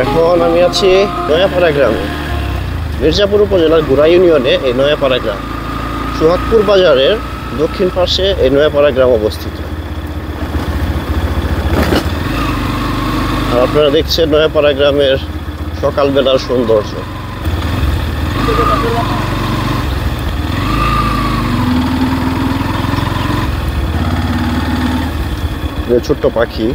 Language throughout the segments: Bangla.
এখন আমি আছি নয়াপাড়া গ্রামে, মির্জাপুর উপজেলার গুড়া ইউনিয়নে এই নয়াপাড়া গ্রাম। সোহাগপুর বাজারের দক্ষিণ পাশে এই নয়াপাড়া গ্রাম অবস্থিত। আর আপনারা দেখছেন নয়াপাড়া গ্রামের সকালবেলার সৌন্দর্য। ছোট্ট পাখি,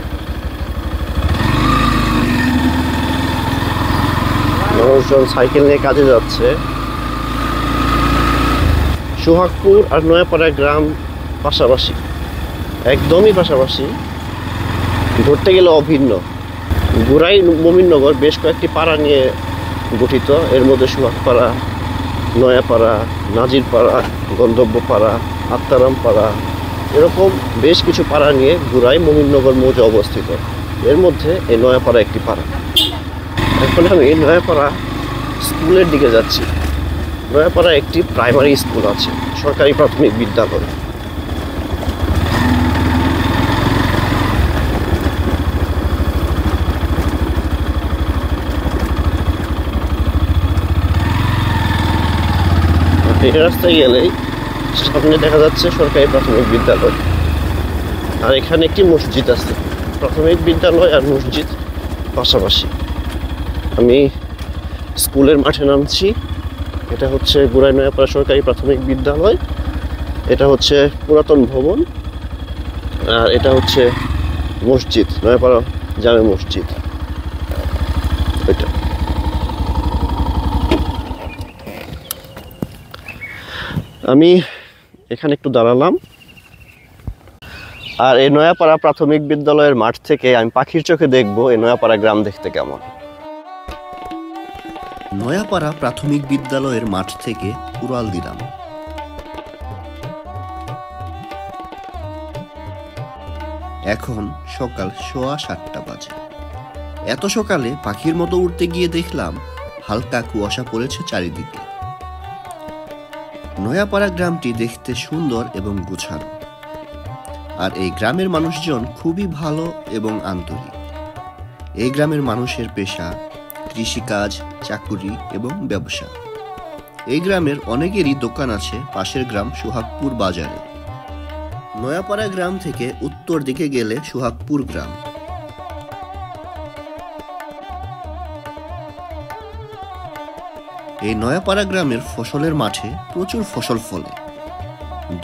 মানুষজন সাইকেল নিয়ে কাজে যাচ্ছে। সোহাগপুর আর নয়াপাড়া গ্রাম পাশাপাশি, একদমই পাশাপাশি, ধরতে গেলে অভিন্ন। গুড়াই মমিননগর বেশ কয়েকটি পাড়া নিয়ে গঠিত। এর মধ্যে সোহাগপাড়া, নয়াপাড়া, নাজিরপাড়া, গন্তব্যপাড়া, আত্মারামপাড়া, এরকম বেশ কিছু পাড়া নিয়ে গুড়াই মমিননগর মৌজা অবস্থিত। এর মধ্যে এই নয়াপাড়া একটি পাড়া। এখন আমি নয়াপাড়া স্কুলের দিকে যাচ্ছি। নয়াপাড়া একটি প্রাইমারি স্কুল আছে, সরকারি প্রাথমিক বিদ্যালয়। এই রাস্তায় গেলেই সামনে দেখা যাচ্ছে সরকারি প্রাথমিক বিদ্যালয়। আর এখানে একটি মসজিদ আছে। প্রাথমিক বিদ্যালয় আর মসজিদ পাশাপাশি। আমি স্কুলের মাঠে নামছি। এটা হচ্ছে গুড়াই নয়াপাড়া সরকারি প্রাথমিক বিদ্যালয়। এটা হচ্ছে পুরাতন ভবন। আর এটা হচ্ছে মসজিদ, নয়াপাড়া জামে মসজিদ। এটা আমি এখানে একটু দাঁড়ালাম। আর এই নয়াপাড়া প্রাথমিক বিদ্যালয়ের মাঠ থেকে আমি পাখির চোখে দেখবো এই নয়াপাড়া গ্রাম দেখতে কেমন। নয়াপাড়া প্রাথমিক বিদ্যালয়ের মাঠ থেকে উড়াল দিলাম। এখন সকাল 7:15 বাজে। এত সকালে পাখির মতো উড়তে গিয়ে দেখলাম হালকা কুয়াশা পড়েছে চারিদিকে। নয়াপাড়া গ্রামটি দেখতে সুন্দর এবং গোছানো। আর এই গ্রামের মানুষজন খুবই ভালো এবং আন্তরিক। এই গ্রামের মানুষের পেশা কৃষিকাজ, চাকুরি এবং ব্যবসা। এই গ্রামের অনেকেরই দোকান আছে পাশের গ্রাম সোহাগপুর বাজারে। নয়াপাড়া গ্রাম থেকে উত্তর দিকে গেলে সোহাগপুর গ্রাম। এই নয়াপাড়া গ্রামের ফসলের মাঠে প্রচুর ফসল ফলে।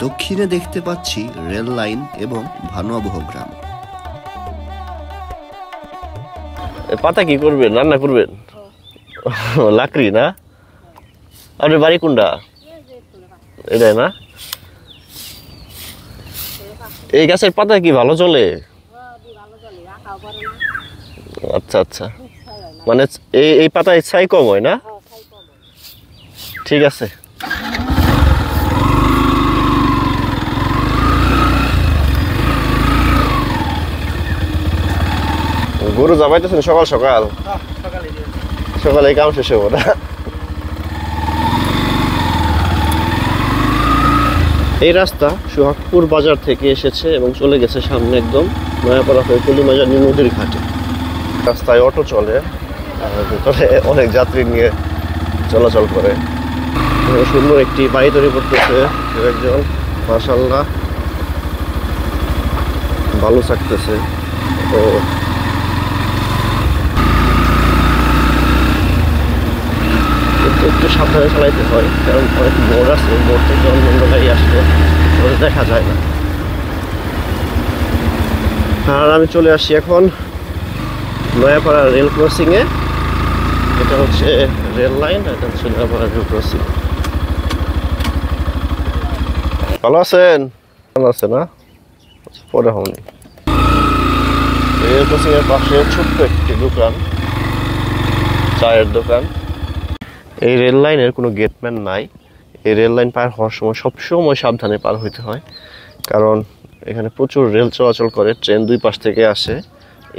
দক্ষিণে দেখতে পাচ্ছি রেল লাইন এবং ভানুয়াবহ গ্রাম। পাতা কি করবেন? রান্না করবেন? লাকড়ি না? আপনার বাড়ি কোনটা? এটাই না? এই গাছের পাতা কি ভালো চলে? আচ্ছা আচ্ছা, মানে এই পাতায় ছাই কম হয় না? ঠিক আছে। গরু যাবাইতেছেন সকাল সকাল? সকালে কাম শেষ হবো না? এই রাস্তা সোহাগপুর বাজার থেকে এসেছে এবং চলে গেছে সামনে একদম নয়াপাড়া হয়ে কলিমাজানি নদীর ঘাটে। রাস্তায় অটো চলে, ভিতরে অনেক যাত্রী নিয়ে চলাচল করে। সুন্দর একটি বাড়ি তৈরি করতেছে একজন, মাশাআল্লাহ, ভালো থাকতেছে। তো একটু সাবধানে চালাইতে হয়, কারণ অনেক মোড় আছে, মোড় থেকে অন্য গাড়ি আসলে দেখা যায় না। আর আমি চলে আসি এখন নয়াপাড়া রেল ক্রসিংয়ে। এটা হচ্ছে রেল লাইন, এটা হচ্ছে নয়াপাড়া রেল ক্রসিং। ভালো আছেন? ভালো আছে না? পরে হয়নি। রেল ক্রসিং এর পাশে ছোট্ট একটি দোকান, চায়ের দোকান। এই রেল লাইনের কোনো গেটম্যান নাই। এই রেল লাইন পার হওয়ার সময় সবসময় সাবধানে পার হইতে হয়, কারণ এখানে প্রচুর রেল চলাচল করে, ট্রেন দুই পাশ থেকে আসে।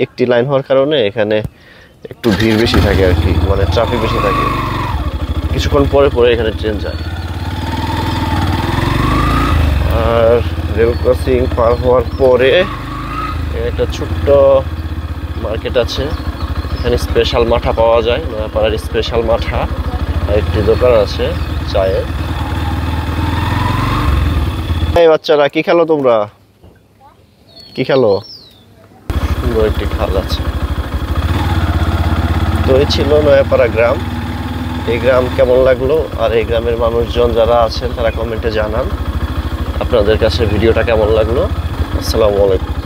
একটি লাইন হওয়ার কারণে এখানে একটু ভিড় বেশি থাকে আর কি, মানে ট্রাফিক বেশি থাকে। কিছুক্ষণ পরে পরে এখানে ট্রেন যায়। আর রেল ক্রসিং পার হওয়ার পরে একটা ছোট্ট মার্কেট আছে, এখানে স্পেশাল মাঠা পাওয়া যায়, নয়াপাড়ার স্পেশাল মাঠা। একটি দোকান আছে চায়ের। এই বাচ্চারা কি খেলো তোমরা? কি খেলো? সুন্দর একটি খাল আছে। তো এই ছিল নয়াপাড়া গ্রাম। এই গ্রাম কেমন লাগলো আর এই গ্রামের মানুষজন যারা আছেন তারা কমেন্টে জানান আপনাদের কাছে ভিডিওটা কেমন লাগলো। আসসালামু আলাইকুম।